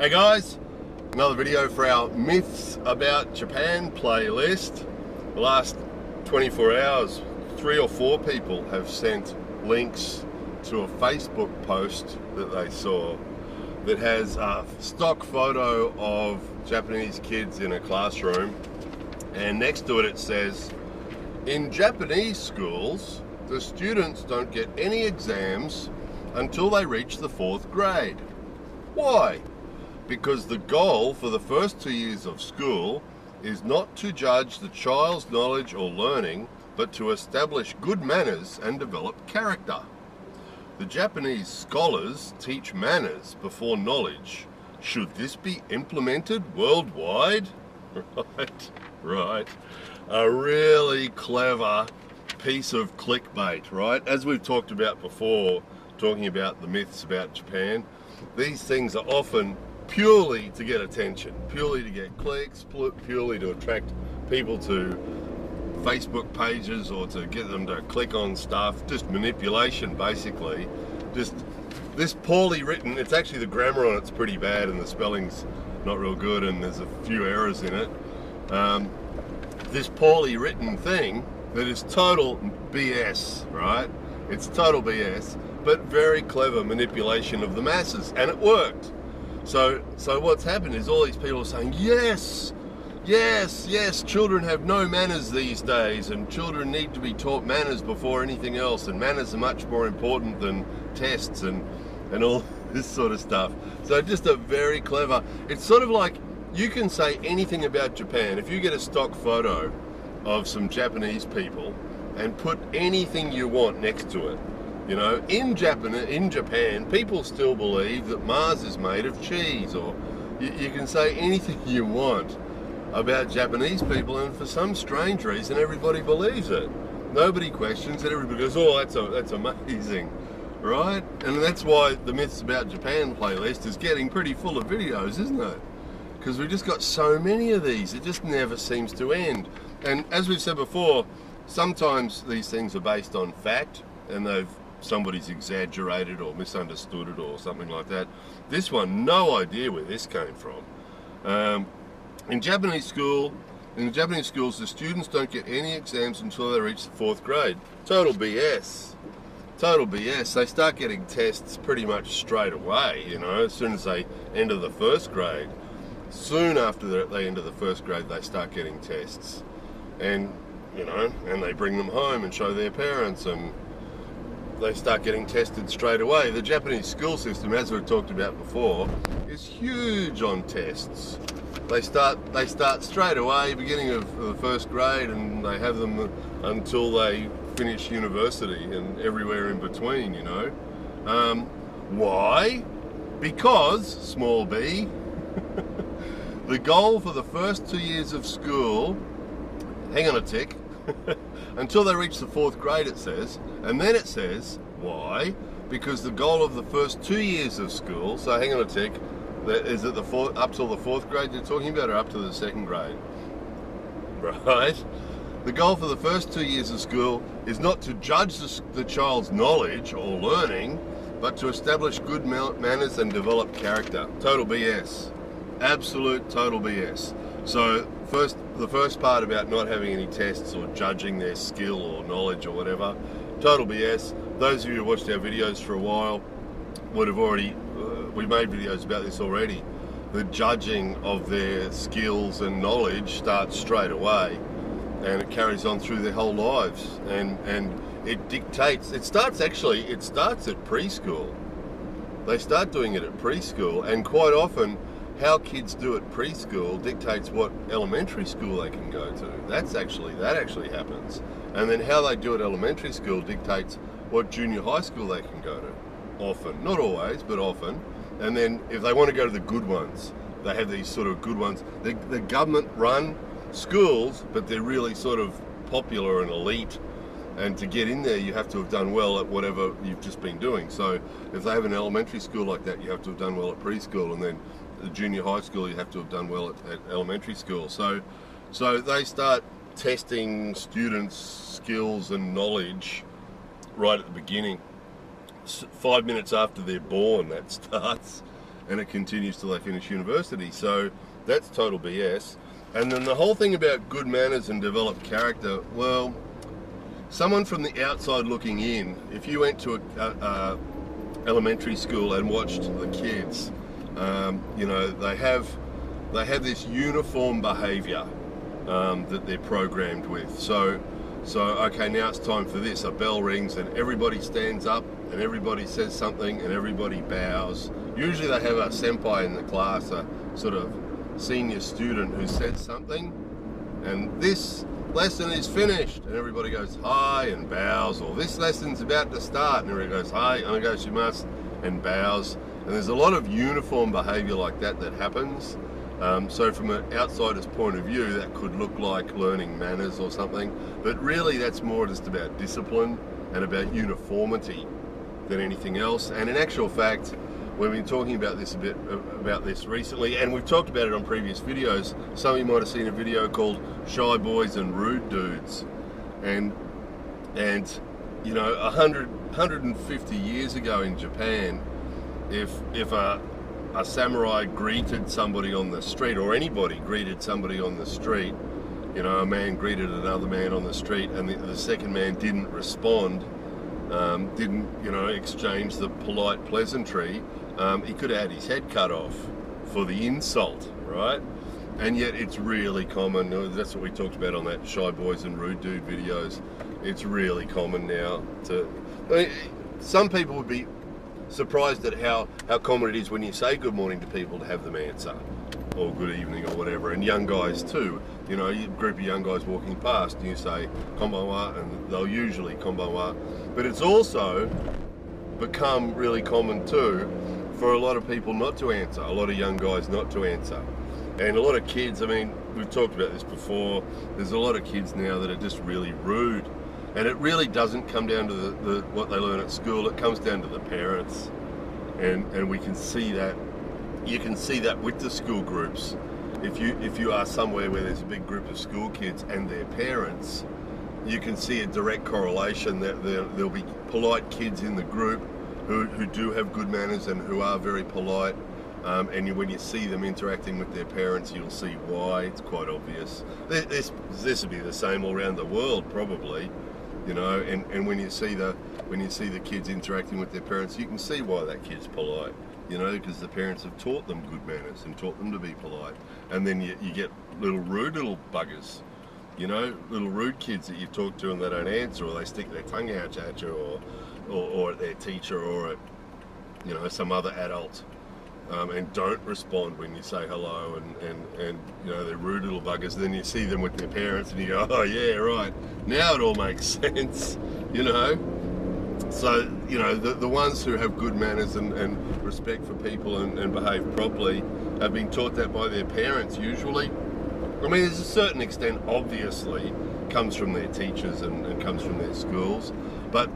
Hey guys, another video for our Myths About Japan playlist. The last 24 hours, 3 or 4 people have sent links to a Facebook post that they saw that has a stock photo of Japanese kids in a classroom, and next to it it says, in Japanese schools, the students don't get any exams until they reach the 4th grade. Why? Because the goal for the first 2 years of school is not to judge the child's knowledge or learning, but to establish good manners and develop character. The Japanese scholars teach manners before knowledge. Should this be implemented worldwide? Right. A really clever piece of clickbait, right? As we've talked about before, talking about the myths about Japan, these things are often purely to get attention, purely to get clicks, purely to attract people to Facebook pages or to get them to click on stuff. Just manipulation, basically. Just this poorly written, it's actually the grammar on it's pretty bad and the spelling's not real good and there's a few errors in it. This poorly written thing that is total BS, right? It's total BS, but very clever manipulation of the masses, and it worked. So what's happened is all these people are saying, yes, children have no manners these days, and children need to be taught manners before anything else, and manners are much more important than tests and all this sort of stuff. So just a very clever, it's sort of like, you can say anything about Japan. If you get a stock photo of some Japanese people and put anything you want next to it, you know, in Japan, people still believe that Mars is made of cheese, or you can say anything you want about Japanese people, and for some strange reason, everybody believes it. Nobody questions it. Everybody goes, "Oh, that's amazing," right? And that's why the Myths About Japan playlist is getting pretty full of videos, isn't it? Because we've just got so many of these. It just never seems to end. And as we've said before, sometimes these things are based on fact, and somebody's exaggerated or misunderstood it or something like that. This one, no idea where this came from. In Japanese schools, the students don't get any exams until they reach the 4th grade. Total BS. Total BS. They start getting tests pretty much straight away, you know, as soon as they enter the 1st grade. Soon after they enter the 1st grade, they start getting tests. And, you know, and they bring them home and show their parents, and they start getting tested straight away. The Japanese school system, as we've talked about before, is huge on tests. They start straight away, beginning of the 1st grade, and they have them until they finish university and everywhere in between, you know. Why? Because, small b, the goal for the first 2 years of school, hang on a tick, until they reach the 4th grade, it says, and then it says, why? Because the goal of the first 2 years of school, so hang on a tick, is it up till the 4th grade you're talking about, or up to the 2nd grade? Right? The goal for the first 2 years of school is not to judge the child's knowledge or learning, but to establish good manners and develop character. Total BS. Absolute total BS. So the first part about not having any tests or judging their skill or knowledge or whatever, total BS. Those of you who watched our videos for a while would have already, we made videos about this already. The judging of their skills and knowledge starts straight away, and it carries on through their whole lives, and it dictates, it starts at preschool. They start doing it at preschool, and quite often how kids do it preschool dictates what elementary school they can go to. That actually happens. And then how they do it elementary school dictates what junior high school they can go to. Often, not always, but often. And then if they want to go to the good ones, they have these sort of good ones. The government run schools, but they're really sort of popular and elite. And to get in there, you have to have done well at whatever you've just been doing. So if they have an elementary school like that, you have to have done well at preschool, and then the junior high school, you have to have done well at elementary school. So they start testing students' skills and knowledge right at the beginning. 5 minutes after they're born, that starts. and it continues till they finish university. So that's total BS. And then the whole thing about good manners and developed character, well, someone from the outside looking in, if you went to a elementary school and watched the kids, you know, they have this uniform behaviour that they're programmed with. So okay, now it's time for this. A bell rings and everybody stands up and everybody says something and everybody bows. Usually they have a senpai in the class, a sort of senior student who says something, and this lesson is finished, and everybody goes hi and bows, or this lesson's about to start, and everybody goes hi, onegaishimasu, and bows. And there's a lot of uniform behaviour like that happens. So from an outsider's point of view, that could look like learning manners or something, but really that's more just about discipline and about uniformity than anything else. And in actual fact, we've been talking about this a bit recently, and we've talked about it on previous videos. Some of you might have seen a video called Shy Boys and Rude Dudes. And you know, 150 years ago in Japan, if a samurai greeted somebody on the street, or anybody greeted somebody on the street, you know, a man greeted another man on the street, and the second man didn't respond, didn't, you know, exchange the polite pleasantry, he could have had his head cut off for the insult, right? And yet it's really common. That's what we talked about on that Shy Boys and Rude Dude videos. It's really common now I mean, some people would be surprised at how common it is when you say good morning to people to have them answer, or good evening or whatever. And young guys too, you know, a group of young guys walking past and you say konbanwa, and they'll usually konbanwa. But it's also become really common too for a lot of people not to answer, a lot of young guys not to answer. And a lot of kids, I mean, we've talked about this before, there's a lot of kids now that are just really rude. And it really doesn't come down to the what they learn at school, it comes down to the parents. And we can see that, you can see that with the school groups. If you are somewhere where there's a big group of school kids and their parents, you can see a direct correlation that there'll be polite kids in the group who do have good manners and who are very polite. And when you see them interacting with their parents, you'll see why. It's quite obvious. This will be the same all around the world, probably. You know, and when you see the kids interacting with their parents, you can see why that kid's polite. You know, because the parents have taught them good manners and taught them to be polite. And then you get rude little buggers. You know, little rude kids that you talk to and they don't answer, or they stick their tongue out at you, or at their teacher, or at, you know, some other adult. And don't respond when you say hello, and you know, they're rude little buggers. And then you see them with their parents and you go, oh yeah, right, now it all makes sense, you know. So, you know, the ones who have good manners and respect for people and behave properly have been taught that by their parents usually. I mean, there's a certain extent, obviously, comes from their teachers and comes from their schools, but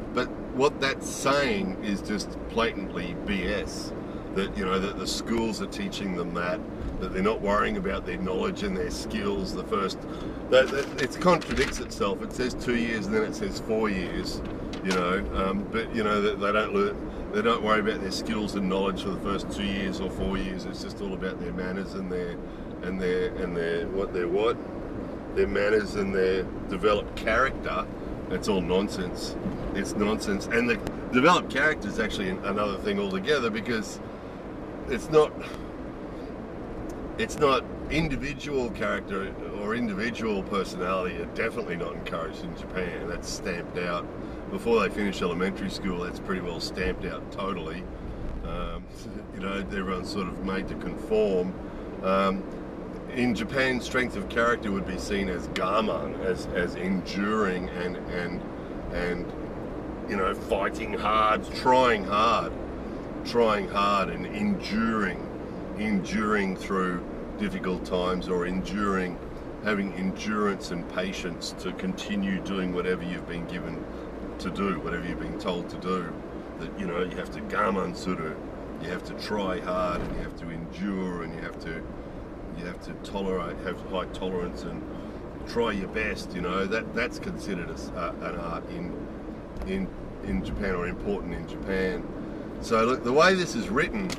what that's saying is just blatantly BS. That, you know, that the schools are teaching them that they're not worrying about their knowledge and their skills. It contradicts itself. It says 2 years and then it says 4 years, you know, but you know, they don't worry about their skills and knowledge for the first 2 years or 4 years. It's just all about their manners and their manners and their developed character. It's all nonsense. It's nonsense. And the developed character is actually another thing altogether, because it's not individual character or individual personality are definitely not encouraged in Japan. That's stamped out before they finish elementary school. That's pretty well stamped out totally. You know, everyone's sort of made to conform. In Japan, strength of character would be seen as gaman, as enduring and you know, fighting hard, trying hard and enduring through difficult times, or having endurance and patience to continue doing whatever you've been given to do, whatever you've been told to do. That, you know, you have to gaman suru, you have to try hard, and you have to endure, and you have to tolerate, have high tolerance, and try your best. You know, that's considered an art in Japan, or important in Japan. So look, the way this is written,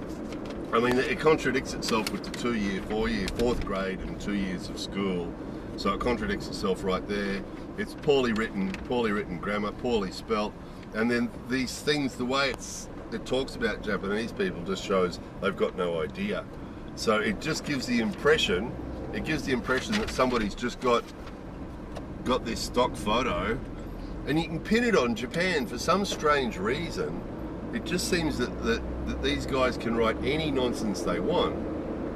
I mean, it contradicts itself with the 2-year, 4-year, 4th grade and 2 years of school. So it contradicts itself right there. It's poorly written grammar, poorly spelt. And then these things, the way it talks about Japanese people just shows they've got no idea. So it just gives the impression, that somebody's just got this stock photo, and you can pin it on Japan for some strange reason. It just seems that these guys can write any nonsense they want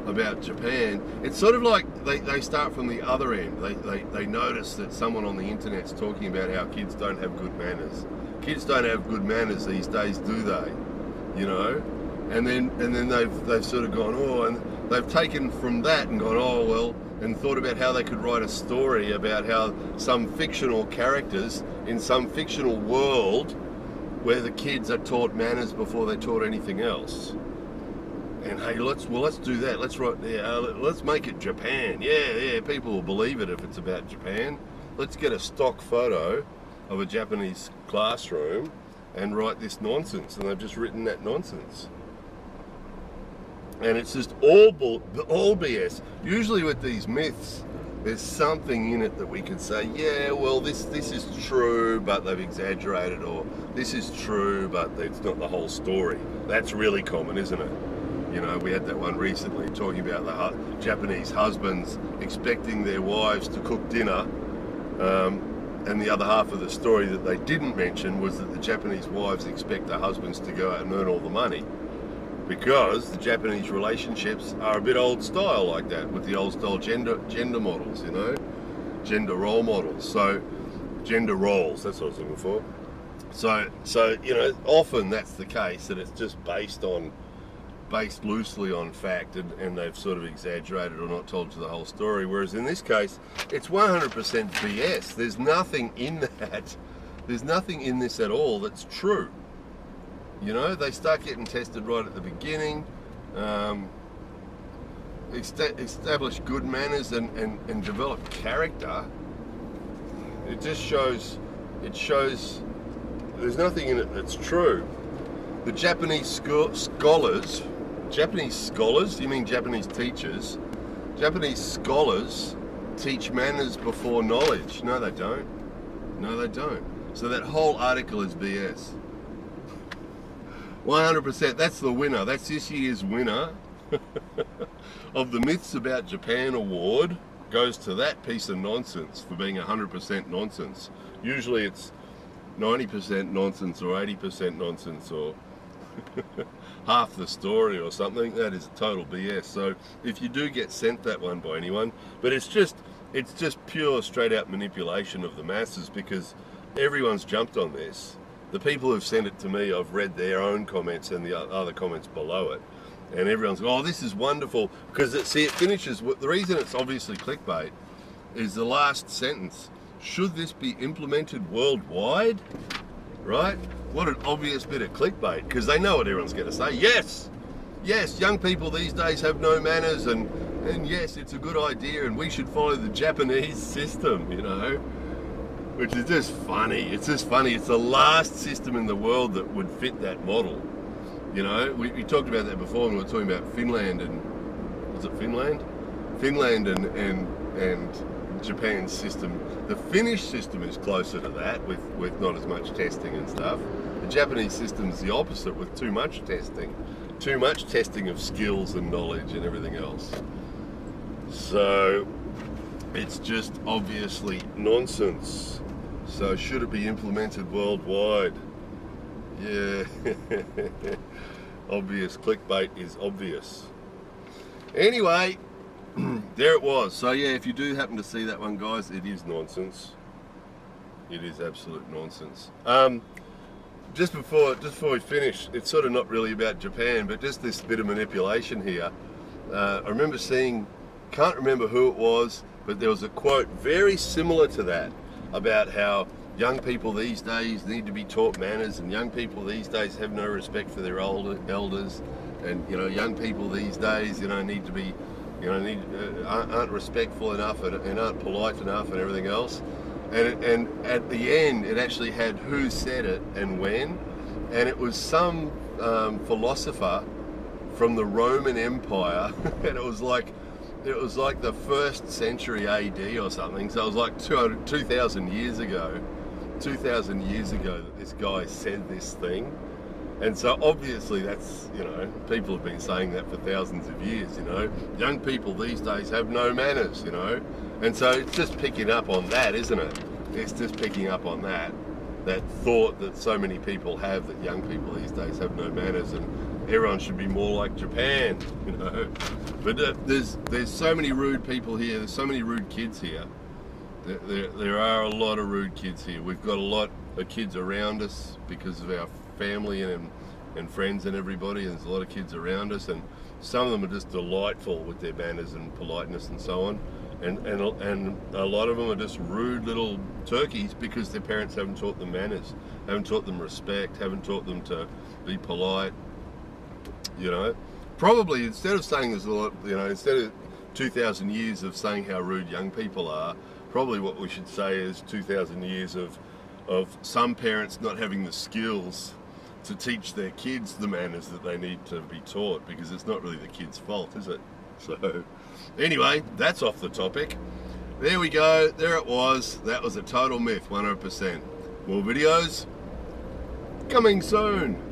about Japan. It's sort of like they start from the other end. They notice that someone on the internet's talking about how kids don't have good manners. Kids don't have good manners these days, do they? You know? And then they've sort of gone, oh, and they've taken from that and gone, oh well, and thought about how they could write a story about how some fictional characters in some fictional world where the kids are taught manners before they're taught anything else. And hey, let's do that. Let's make it Japan. Yeah, people will believe it if it's about Japan. Let's get a stock photo of a Japanese classroom and write this nonsense. And they've just written that nonsense. And it's just all BS. Usually with these myths, there's something in it that we could say, yeah, well, this is true, but they've exaggerated, or this is true, but it's not the whole story. That's really common, isn't it? You know, we had that one recently talking about the Japanese husbands expecting their wives to cook dinner, and the other half of the story that they didn't mention was that the Japanese wives expect their husbands to go out and earn all the money, because the Japanese relationships are a bit old style like that, with the old style gender models, you know, gender role models. So gender roles, that's what I was looking for. So you know, often that's the case, that it's just based loosely on fact, and they've sort of exaggerated or not told you the whole story. Whereas in this case, it's 100% BS. There's nothing in that. There's nothing in this at all that's true. You know, they start getting tested right at the beginning, establish good manners and develop character. It just shows, there's nothing in it that's true. The Japanese scholars, you mean Japanese teachers? Japanese scholars teach manners before knowledge. No, they don't. So that whole article is BS. 100%, that's the winner. That's this year's winner of the Myths About Japan award. Goes to that piece of nonsense for being 100% nonsense. Usually it's 90% nonsense or 80% nonsense or half the story or something. That is total BS. So if you do get sent that one by anyone, but it's just pure straight out manipulation of the masses, because everyone's jumped on this. The people who've sent it to me, I've read their own comments and the other comments below it, and everyone's going, oh, this is wonderful, because it finishes with, the reason it's obviously clickbait is the last sentence. Should this be implemented worldwide? Right? What an obvious bit of clickbait, because they know what everyone's going to say. Yes, young people these days have no manners, and yes, it's a good idea, and we should follow the Japanese system, you know. Which is just funny. It's the last system in the world that would fit that model. You know, we talked about that before when we were talking about Finland and, was it Finland? Finland and Japan's system. The Finnish system is closer to that, with not as much testing and stuff. The Japanese system is the opposite, with too much testing of skills and knowledge and everything else. So it's just obviously nonsense. So should it be implemented worldwide? Yeah. Obvious clickbait is obvious. Anyway, there it was. So yeah, if you do happen to see that one, guys, it is nonsense. It is absolute nonsense. Just before we finish, it's sort of not really about Japan, but just this bit of manipulation here. I remember seeing, can't remember who it was, but there was a quote very similar to that, about how young people these days need to be taught manners, and young people these days have no respect for their elders, and you know, young people these days, you know, need to be, you know, aren't respectful enough and aren't polite enough and everything else. And at the end, it actually had who said it and when, and it was some philosopher from the Roman Empire, and it was like the 1st century AD or something. So it was like 2,000 years ago. 2,000 years ago that this guy said this thing. And so obviously that's, you know, people have been saying that for thousands of years, you know. Young people these days have no manners, you know. And so it's just picking up on that, isn't it? It's just picking up on that thought that so many people have, that young people these days have no manners and everyone should be more like Japan, you know. But there's so many rude people here, there's so many rude kids here. There are a lot of rude kids here. We've got a lot of kids around us because of our family and friends and everybody, and there's a lot of kids around us, and some of them are just delightful with their manners and politeness and so on, and a lot of them are just rude little turkeys because their parents haven't taught them manners, haven't taught them respect, haven't taught them to be polite, you know. Probably instead of saying there's a lot, you know, instead of 2,000 years of saying how rude young people are, probably what we should say is 2,000 years of some parents not having the skills to teach their kids the manners that they need to be taught, because it's not really the kids' fault, is it? So anyway, that's off the topic. There we go, there it was. That was a total myth, 100%. More videos coming soon.